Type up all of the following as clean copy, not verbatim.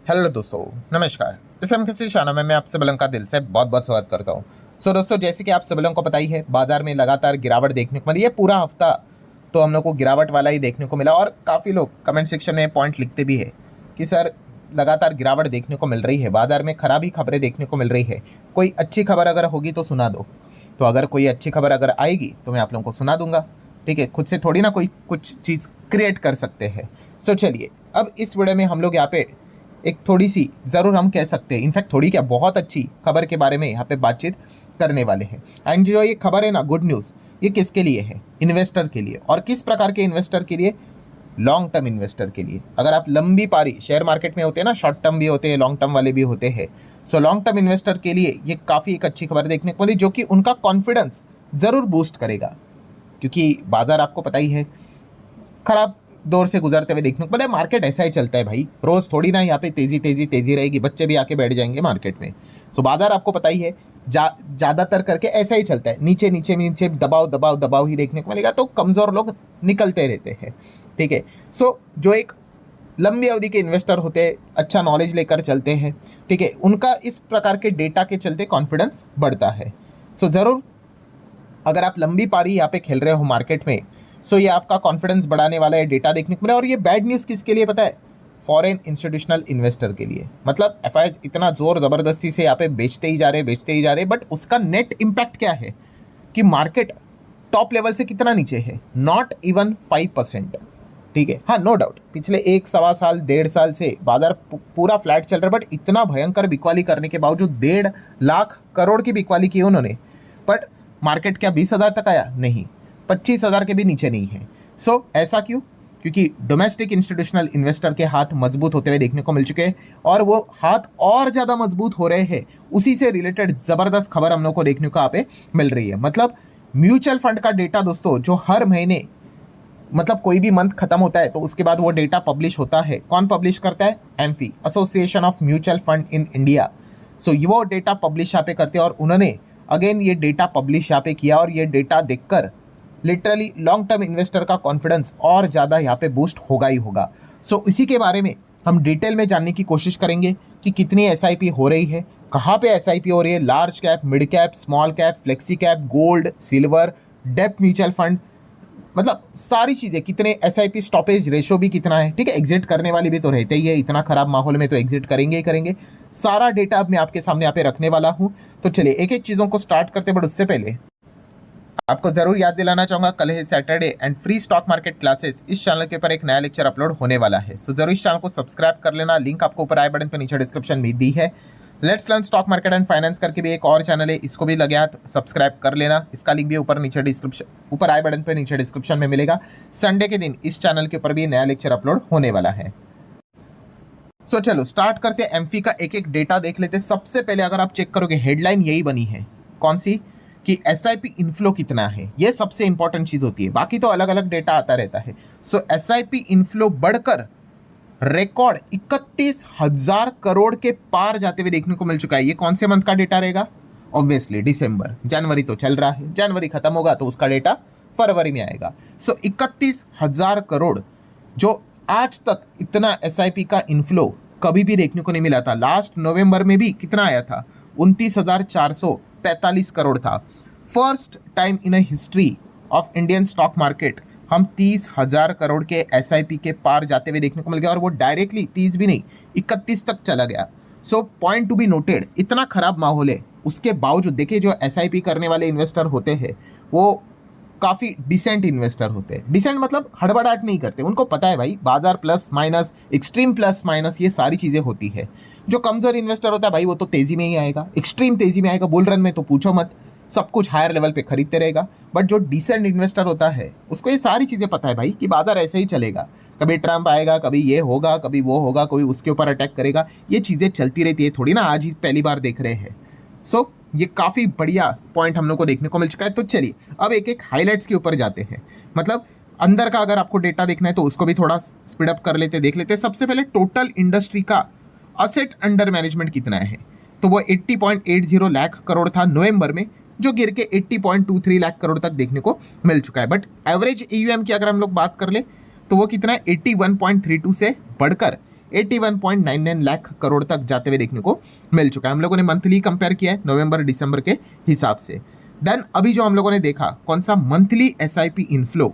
Hello दोस्तों, नमस्कार। इस किसी शाना में मैं आप सब लोगों का दिल से बहुत बहुत स्वागत करता हूं। दोस्तों, जैसे कि आप सब लोगों को पता ही है, बाजार में लगातार गिरावट देखने को मिली है। पूरा हफ्ता तो हम लोग को गिरावट वाला ही देखने को मिला और काफ़ी लोग कमेंट सेक्शन में पॉइंट लिखते भी है कि सर लगातार गिरावट देखने को मिल रही है, बाजार में खराबी खबरें देखने को मिल रही है, कोई अच्छी खबर अगर होगी तो सुना दो। तो अगर कोई अच्छी खबर अगर आएगी तो मैं आप लोगों को सुना दूंगा। ठीक है, खुद से थोड़ी ना कोई कुछ चीज़ क्रिएट कर सकते हैं। चलिए, अब इस वीडियो में हम लोग यहाँ पे एक थोड़ी सी ज़रूर हम कह सकते हैं, इनफैक्ट थोड़ी क्या बहुत अच्छी खबर के बारे में यहाँ पे बातचीत करने वाले हैं। एंड जो ये खबर है ना, गुड न्यूज़, ये किसके लिए है? इन्वेस्टर के लिए। और किस प्रकार के इन्वेस्टर के लिए? लॉन्ग टर्म इन्वेस्टर के लिए। अगर आप लंबी पारी शेयर मार्केट में होते हैं ना, शॉर्ट टर्म भी होते हैं, लॉन्ग टर्म वाले भी होते हैं। सो लॉन्ग टर्म इन्वेस्टर के लिए ये काफ़ी एक अच्छी खबर देखने को मिली, जो कि उनका कॉन्फिडेंस ज़रूर बूस्ट करेगा। क्योंकि बाजार आपको पता ही है, खराब दौर से गुजरते हुए देखने को मिला। मार्केट ऐसा ही चलता है भाई, रोज थोड़ी ना यहाँ पे तेजी रहेगी, बच्चे भी आके बैठ जाएंगे मार्केट में। सो बाजार आपको पता ही है, ज़्यादातर करके ऐसा ही चलता है, नीचे नीचे नीचे दबाव ही देखने को मिलेगा। तो कमज़ोर लोग निकलते रहते हैं। ठीक है। सो जो एक लंबी अवधि के इन्वेस्टर होते हैं, अच्छा नॉलेज लेकर चलते हैं, ठीक है, उनका इस प्रकार के डेटा के चलते कॉन्फिडेंस बढ़ता है। सो ज़रूर अगर आप लंबी पारी यहाँ पे खेल रहे हो मार्केट में, सो ये आपका कॉन्फिडेंस बढ़ाने वाला है, डेटा देखने को मिला। और ये बैड न्यूज़ किसके लिए पता है? फॉरेन इंस्टीट्यूशनल इन्वेस्टर के लिए। मतलब एफआईआईज इतना जोर ज़बरदस्ती से यहाँ पे बेचते ही जा रहे, बट उसका नेट इम्पैक्ट क्या है कि मार्केट टॉप लेवल से कितना नीचे है? Not even 5%। ठीक है, हाँ, नो डाउट पिछले 1 सवा साल 1.5 साल से बाजार पूरा फ्लैट चल रहा है, बट इतना भयंकर बिकवाली करने के बावजूद 1.5 लाख करोड़ की बिकवाली की उन्होंने, बट मार्केट क्या 20,000 तक आया? नहीं, 25,000 के भी नीचे नहीं है। सो ऐसा क्यों? क्योंकि डोमेस्टिक इंस्टीट्यूशनल इन्वेस्टर के हाथ मजबूत होते हुए देखने को मिल चुके हैं, और वो हाथ और ज़्यादा मजबूत हो रहे हैं। उसी से रिलेटेड ज़बरदस्त खबर हम लोग को देखने को यहाँ पे मिल रही है। मतलब म्यूचुअल फंड का डेटा दोस्तों, जो हर महीने, मतलब कोई भी मंथ खत्म होता है तो उसके बाद वो डेटा पब्लिश होता है। कौन पब्लिश करता है? AMFI, association of mutual fund in India. So ये वो डेटा पब्लिश यहाँ पे करते हैं, और उन्होंने अगेन ये डेटा पब्लिश यहाँ पे किया, और ये डेटा देखकर लिटरली लॉन्ग टर्म इन्वेस्टर का कॉन्फिडेंस और ज़्यादा यहाँ पे बूस्ट होगा ही होगा। सो इसी के बारे में हम डिटेल में जानने की कोशिश करेंगे कि कितनी एसआईपी हो रही है, कहाँ पे एसआईपी हो रही है, large cap, mid cap, small cap, flexi cap, gold, silver, depth mutual fund, मतलब सारी चीज़ें, कितने एसआईपी स्टॉपेज रेशो भी कितना है। ठीक है, एग्जिट करने वाली भी तो रहते ही है, इतना खराब माहौल में तो एग्जिट करेंगे ही करेंगे। सारा डेटा अब मैं आपके सामने यहाँ पे रखने वाला हूँ। तो चलिए एक एक चीज़ों को स्टार्ट करते, बट उससे पहले आपको जरूर याद दिलाना चाहूंगा, कल है Saturday and free stock market classes, इस चैनल के ऊपर एक नया लेक्चर अपलोड होने वाला है। सो जरूर इस चैनल को सब्सक्राइब कर लेना, लिंक आपको ऊपर आई बटन पे नीचे डिस्क्रिप्शन में दी है। Let's learn stock market and finance करके भी एक और चैनल है, इसको भी लगे हाथ सब्सक्राइब कर लेना। इसका लिंक भी ऊपर नीचे डिस्क्रिप्शन, ऊपर आई बटन पे नीचे डिस्क्रिप्शन में मिलेगा। संडे के दिन इस चैनल के ऊपर भी नया लेक्चर अपलोड होने वाला है। सो चलो स्टार्ट करते हैं, एमफी का एक एक डेटा देख लेते हैं। सबसे पहले अगर आप चेक करोगे, हेडलाइन यही बनी है, कौन सी? कि एसआईपी इनफ्लो कितना है। ये सबसे इंपॉर्टेंट चीज होती है, बाकी तो अलग अलग डेटा आता रहता है। सो एसआईपी इनफ्लो बढ़कर रिकॉर्ड 31,000 करोड़ के पार जाते हुए देखने को मिल चुका है। ये कौन से मंथ का डेटा रहेगा? ऑब्वियसली दिसंबर। जनवरी तो चल रहा है, जनवरी खत्म होगा तो उसका डेटा फरवरी में आएगा। सो 31,000 करोड़, जो आज तक इतना एसआईपी का इनफ्लो कभी भी देखने को नहीं मिला था। लास्ट नवंबर में भी कितना आया था? 29,445 करोड़ था। First time in a history of Indian stock market हम 30,000 करोड़ के एसआईपी के पार जाते हुए देखने को मिल गया, और वो डायरेक्टली 30 भी नहीं, 31 तक चला गया। So point to be noted, इतना खराब माहौल है, उसके बावजूद देखिए जो एसआईपी करने वाले इन्वेस्टर होते हैं वो काफ़ी डिसेंट इन्वेस्टर होते हैं। डिसेंट मतलब हड़बड़ाहट नहीं करते, उनको पता है भाई बाजार plus minus, extreme plus minus, ये सारी चीज़ें होती है। जो कमज़ोर इन्वेस्टर होता है भाई, वो तो तेज़ी में ही आएगा, एक्सट्रीम तेज़ी में आएगा, बुल रन में तो पूछो मत, सब कुछ हायर लेवल पे खरीदते रहेगा। बट जो डिसेंट इन्वेस्टर होता है उसको ये सारी चीज़ें पता है भाई कि बाजार ऐसे ही चलेगा, कभी ट्रम्प आएगा, कभी ये होगा, कभी वो होगा, कोई उसके ऊपर अटैक करेगा, ये चीज़ें चलती रहती है, थोड़ी ना आज ही पहली बार देख रहे हैं। सो ये काफ़ी बढ़िया पॉइंट हम लोग को देखने को मिल चुका है। तो चलिए अब एक एक हाईलाइट्स के ऊपर जाते हैं। मतलब अंदर का अगर आपको डेटा देखना है तो उसको भी थोड़ा स्पीड अप कर लेते, देख लेते हैं। सबसे पहले टोटल इंडस्ट्री का असेट अंडर मैनेजमेंट कितना है, तो वो 80.80 लाख करोड़ था नवंबर में, जो गिर के 80.23 लाख करोड़ तक देखने को मिल चुका है। बट एवरेज AUM की अगर हम लोग बात कर ले तो वो कितना है? 81.32 से बढ़कर 81.99 लाख करोड़ तक जाते हुए देखने को मिल चुका है। हम लोगों ने मंथली कंपेयर किया है नवंबर दिसंबर के हिसाब से। देन अभी जो हम लोगों ने देखा कौन सा मंथली SIP इनफ्लो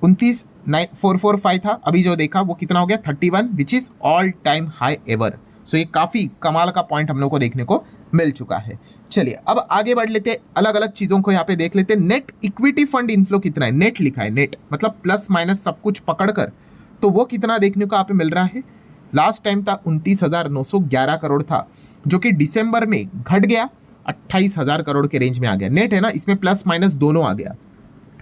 29,445 था, अभी जो देखा वो कितना हो गया 31, which is all time high ever. So ये काफी कमाल का पॉइंट हम लोग को देखने को मिल चुका है। चलिए अब आगे बढ़ लेते हैं, अलग अलग चीजों को यहाँ पे देख लेते हैं। नेट इक्विटी फंड इनफ्लो कितना है, नेट लिखा है, नेट मतलब प्लस माइनस सब कुछ पकड़कर, तो वो कितना देखने को यहाँ पे मिल रहा है। लास्ट टाइम था 29,911 करोड़ था, जो कि दिसंबर में घट गया 28,000 करोड़ के रेंज में आ गया। नेट है ना, इसमें प्लस माइनस दोनों आ गया,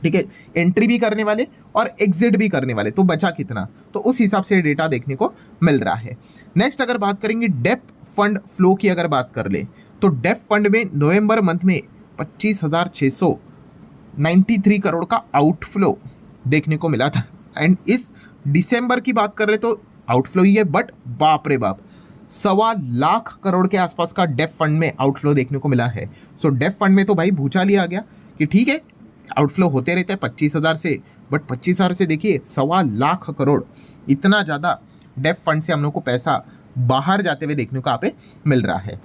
ठीक है, एंट्री भी करने वाले और एग्जिट भी करने वाले, तो बचा कितना, तो उस हिसाब से डेटा देखने को मिल रहा है। नेक्स्ट अगर बात करेंगे डेप फंड फ्लो की, अगर बात कर ले तो डेप फंड में नवंबर मंथ में 25,693 करोड़ का आउटफ्लो देखने को मिला था। एंड इस दिसंबर की बात कर ले तो आउटफ्लो ही है, बट बाप रे बाप 1.25 लाख करोड़ के आसपास का डेप फंड में आउटफ्लो देखने को मिला है। सो डेप फंड में तो भाई भूचाल ही आ गया कि ठीक है आउटफ्लो होते रहते हैं 25,000 से, बट 25,000 से देखिए 1.25 करोड़, इतना ज़्यादा डेप फंड से हम लोग को पैसा बाहर जाते हुए देखने को यहाँ पे मिल रहा है।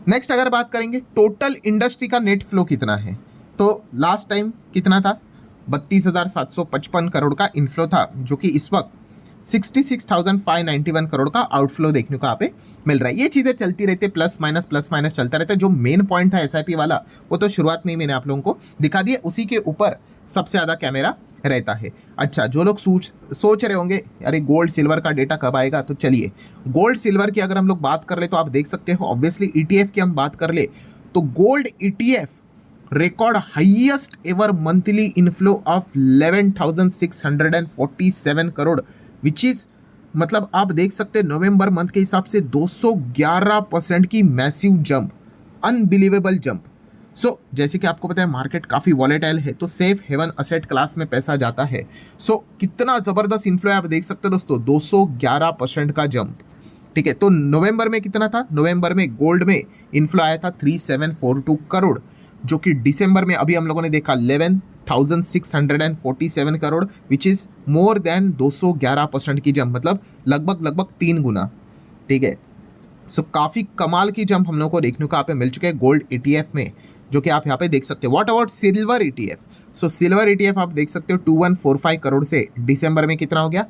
नेक्स्ट अगर बात करेंगे टोटल इंडस्ट्री का नेट फ्लो कितना है, तो लास्ट टाइम कितना था 32,755 करोड़ का इनफ्लो था, जो कि इस वक्त 66,591 करोड़ का आउटफ्लो देखने को यहाँ पे मिल रहा है। ये चीज़ें चलती रहती है, प्लस माइनस चलता रहता है। जो मेन पॉइंट था SIP वाला वो तो शुरुआत में ही मैंने आप लोगों को दिखा दिया, उसी के ऊपर सबसे ज़्यादा कैमरा रहता है। अच्छा, जो लोग सोच रहे होंगे अरे गोल्ड सिल्वर का डेटा कब आएगा, तो चलिए गोल्ड सिल्वर की अगर हम लोग बात कर ले तो आप देख सकते हो, ऑब्वियसली ETF की हम बात कर ले तो gold ETF record highest ever monthly inflow of 11,647 crore, which is मतलब आप देख सकते हैं नवंबर मंथ के हिसाब से 211% की मैसिव जंप, अनबिलीवेबल जंप। सो जैसे कि आपको पता है मार्केट काफ़ी वॉलेटाइल है, तो सेफ हेवन असेट क्लास में पैसा जाता है। सो कितना ज़बरदस्त इन्फ्लो है आप देख सकते हो दोस्तों, 211% का जंप, ठीक है। तो नवंबर में कितना था, नवंबर में गोल्ड में इन्फ्लो आया था 3742 करोड़, जो कि दिसंबर में अभी हम लोगों ने देखा 11,647 crore, which is more than 211% की जंप, मतलब लगभग 3 गुना, ठीक है। सो काफ़ी कमाल की जंप हम लोग को देखने को यहाँ पे मिल चुके हैं गोल्ड ETF में, जो कि आप यहाँ पे देख सकते हो। What about silver ETF, so silver ETF आप देख सकते हो 2145 करोड़ से दिसंबर में कितना हो गया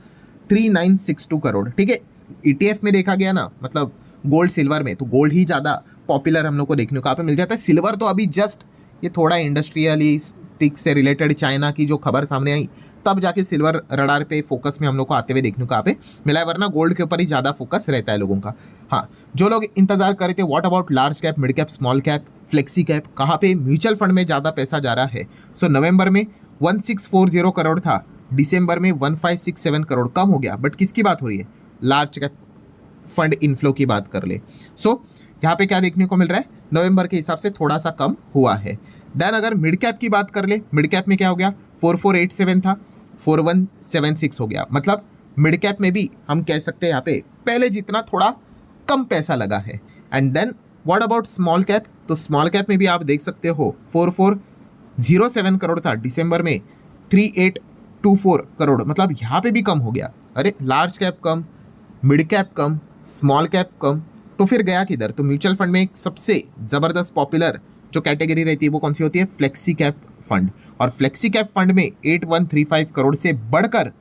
3962 करोड़, ठीक है। ETF में देखा गया ना, मतलब गोल्ड सिल्वर में, तो गोल्ड ही ज़्यादा पॉपुलर हम लोग को देखने को यहाँ पे मिल जाता है। सिल्वर तो अभी जस्ट ये थोड़ा इंडस्ट्रियलिस्टिक से रिलेटेड चाइना की जो खबर सामने आई तब जाके सिल्वर रडार पे फोकस में हम लोग को आते हुए देखने को यहाँ पे मिला है, वरना गोल्ड के ऊपर ही ज़्यादा फोकस रहता है लोगों का। हाँ, जो लोग इंतजार कर रहे थे what about large cap, mid cap, small cap, flexi cap, कहाँ पे म्यूचुअल फंड में ज़्यादा पैसा जा रहा है। सो नवंबर में 1640 करोड़ था, दिसंबर में 1567 करोड़, कम हो गया, बट किसकी बात हो रही है, लार्ज कैप फंड इनफ्लो की बात कर ले। सो यहाँ पे क्या देखने को मिल रहा है, नवंबर के हिसाब से थोड़ा सा कम हुआ है। देन अगर मिड कैप की बात कर ले, मिड कैप में क्या हो गया 4487 था 4176 हो गया, मतलब मिड कैप में भी हम कह सकते हैं यहाँ पे पहले जितना थोड़ा कम पैसा लगा है। And then what about small cap, तो स्मॉल कैप में भी आप देख सकते हो 4407 करोड़ था, दिसंबर में 3824 करोड़, मतलब यहाँ पे भी कम हो गया। अरे लार्ज कैप कम, मिड कैप कम, स्मॉल कैप कम, तो फिर गया किधर। तो म्यूचुअल फंड में एक सबसे ज़बरदस्त पॉपुलर जो कैटेगरी रहती है वो कौन सी होती है, फ्लेक्सी कैप फंड। और फ्लेक्सी कैप फंड में 8135 करोड़ से बढ़कर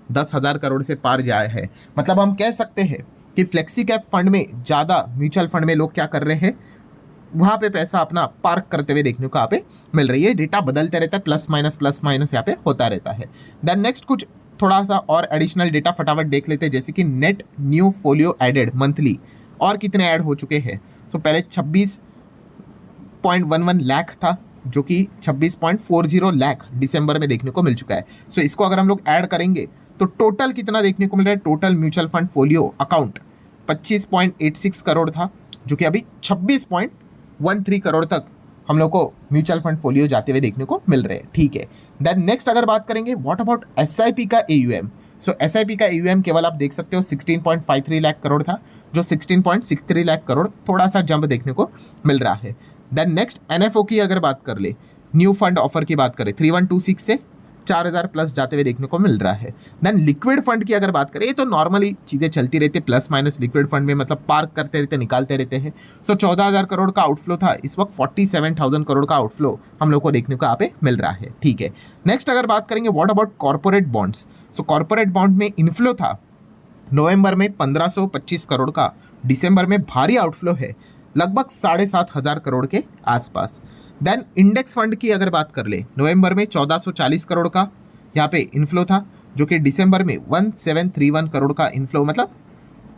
10,000 करोड़ से पार जाया है। मतलब हम कह सकते हैं कि फ्लेक्सी कैप फंड में ज़्यादा म्यूचुअल फंड में लोग क्या कर रहे हैं, वहाँ पे पैसा अपना पार्क करते हुए देखने को यहाँ पे मिल रही है। डेटा बदलते रहता है, प्लस माइनस यहाँ पे होता रहता है। देन नेक्स्ट कुछ थोड़ा सा और एडिशनल डेटा फटाफट देख लेते हैं, जैसे कि net new folio added monthly और कितने ऐड हो चुके हैं। सो पहले 26.11 लाख था, जो कि 26.40 लाख दिसंबर में देखने को मिल चुका है। सो इसको अगर हम लोग ऐड करेंगे तो टोटल कितना देखने को मिल रहा है, total mutual fund folio account 25.86 crore था, जो कि अभी 26.13 करोड़ तक हम लोग को म्यूचुअल फंड फोलियो जाते हुए देखने को मिल रहे हैं, ठीक है। देन नेक्स्ट अगर बात करेंगे व्हाट अबाउट SIP का AUM, सो SIP का AUM केवल आप देख सकते हो 16.53 लाख करोड़ था, जो 16.63 लाख करोड़ थोड़ा सा जंप देखने को मिल रहा है। देन नेक्स्ट NFO की अगर बात कर ले, न्यू फंड ऑफर की बात करें 3126 से 4000 प्लस जाते हुए देखने को मिल रहा है। देन लिक्विड फंड की अगर बात करें, ये तो नॉर्मली चीज़ें चलती रहती है, प्लस माइनस लिक्विड फंड में मतलब पार्क करते रहते, निकालते रहते हैं। सो 14,000 करोड़ का आउटफ्लो था, इस वक्त 47,000 करोड़ का आउटफ्लो हम लोग को देखने को यहाँ पे मिल रहा है। ठीक है, नेक्स्ट अगर बात करेंगे what about corporate bonds. So corporate bond में इन्फ्लो था नवंबर में 1525 करोड़ का, दिसंबर में भारी आउटफ्लो है लगभग 7,500 करोड़ के आसपास। देन इंडेक्स फंड की अगर बात कर ले, नवंबर में 1440 करोड़ का यहाँ पे इन्फ्लो था, जो कि दिसंबर में 1731 करोड़ का इन्फ्लो, मतलब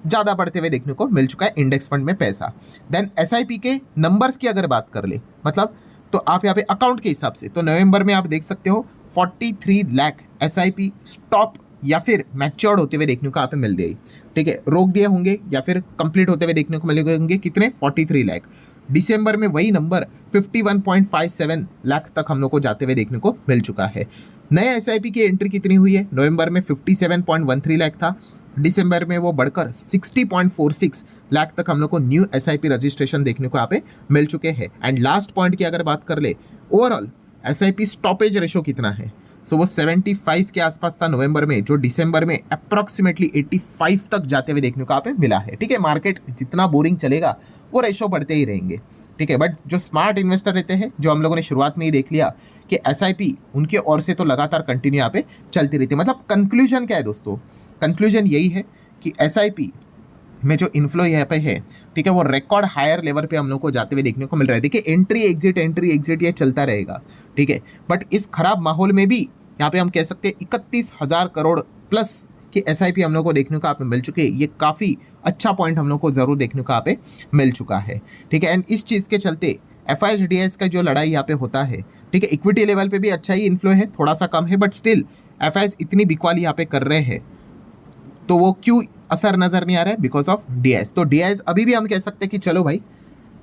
ज़्यादा बढ़ते हुए देखने को मिल चुका है इंडेक्स फंड में पैसा। देन एसआईपी के नंबर्स की अगर बात कर ले, मतलब तो आप यहाँ पे अकाउंट के हिसाब से तो नवंबर में आप देख सकते हो 43 लाख एसआईपी स्टॉप या फिर मैच्योर्ड होते हुए देखने को यहाँ पे मिल गई। ठीक है, रोक दिए होंगे या फिर कंप्लीट होते हुए देखने को मिले होंगे कितने, 43 लाख। दिसंबर में वही नंबर 51.57 लाख तक हम लोग को जाते हुए देखने को मिल चुका है। नया एसआईपी की एंट्री कितनी हुई है, नवंबर में 57.13 लाख था, दिसंबर में वो बढ़कर 60.46 लाख तक हम लोग को न्यू एसआईपी रजिस्ट्रेशन देखने को यहाँ पे मिल चुके हैं। एंड लास्ट पॉइंट की अगर बात कर ले, ओवरऑल एसआईपी स्टॉपेज रेशो कितना है, सो वो 75 के आसपास था नवंबर में, जो दिसंबर में अप्रॉक्सीमेटली 85 तक जाते हुए देखने को यहाँ पे मिला है। ठीक है, मार्केट जितना बोरिंग चलेगा वो रेशो बढ़ते ही रहेंगे। ठीक है, बट जो स्मार्ट इन्वेस्टर रहते हैं, जो हम लोगों ने शुरुआत में ही देख लिया कि एसआईपी उनके ओर से तो लगातार कंटिन्यू यहाँ पे चलती रहती है। मतलब कंक्लूजन क्या है दोस्तों, कंक्लूजन यही है कि एसआईपी में जो इन्फ्लो यहाँ पे है, ठीक है, वो रिकॉर्ड हायर लेवल पे हम लोग को जाते हुए देखने को मिल रहा है। देखिए एंट्री एग्जिट ये चलता रहेगा। ठीक है, बट इस खराब माहौल में भी यहाँ पे हम कह सकते हैं 31,000 करोड़ प्लस की एसआईपी हम लोग को देखने को यहाँ पे मिल चुके हैं। ये काफ़ी अच्छा पॉइंट हम लोग को ज़रूर देखने को यहाँ पे मिल चुका है। ठीक है, एंड इस चीज़ के चलते एफआईएस डीआईएस का जो लड़ाई यहाँ पे होता है, ठीक है, इक्विटी लेवल पे भी अच्छा ही इन्फ्लो है, थोड़ा सा कम है, बट स्टिल एफआईएस इतनी बिकवाली यहाँ पे कर रहे हैं, तो वो क्यों असर नज़र नहीं आ रहा है, बिकॉज ऑफ डीआईएस। तो डीआईएस अभी भी हम कह सकते हैं कि चलो भाई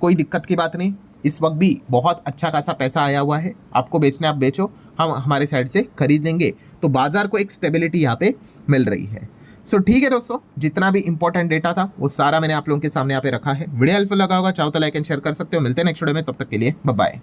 कोई दिक्कत की बात नहीं, इस वक्त भी बहुत अच्छा खासा पैसा आया हुआ है, आपको बेचना आप बेचो, हम हमारे साइड से खरीद लेंगे। तो बाजार को एक स्टेबिलिटी यहाँ पे मिल रही है। सो ठीक है दोस्तों, जितना भी इंपॉर्टेंट डेटा था वो सारा मैंने आप लोगों के सामने यहाँ पे रखा है। वीडियो हेल्पफुल लगा होगा, चाहो तो लाइक एंड शेयर कर सकते हो। मिलते हैं नेक्स्ट वीडियो में, तब तक के लिए बाय बाय।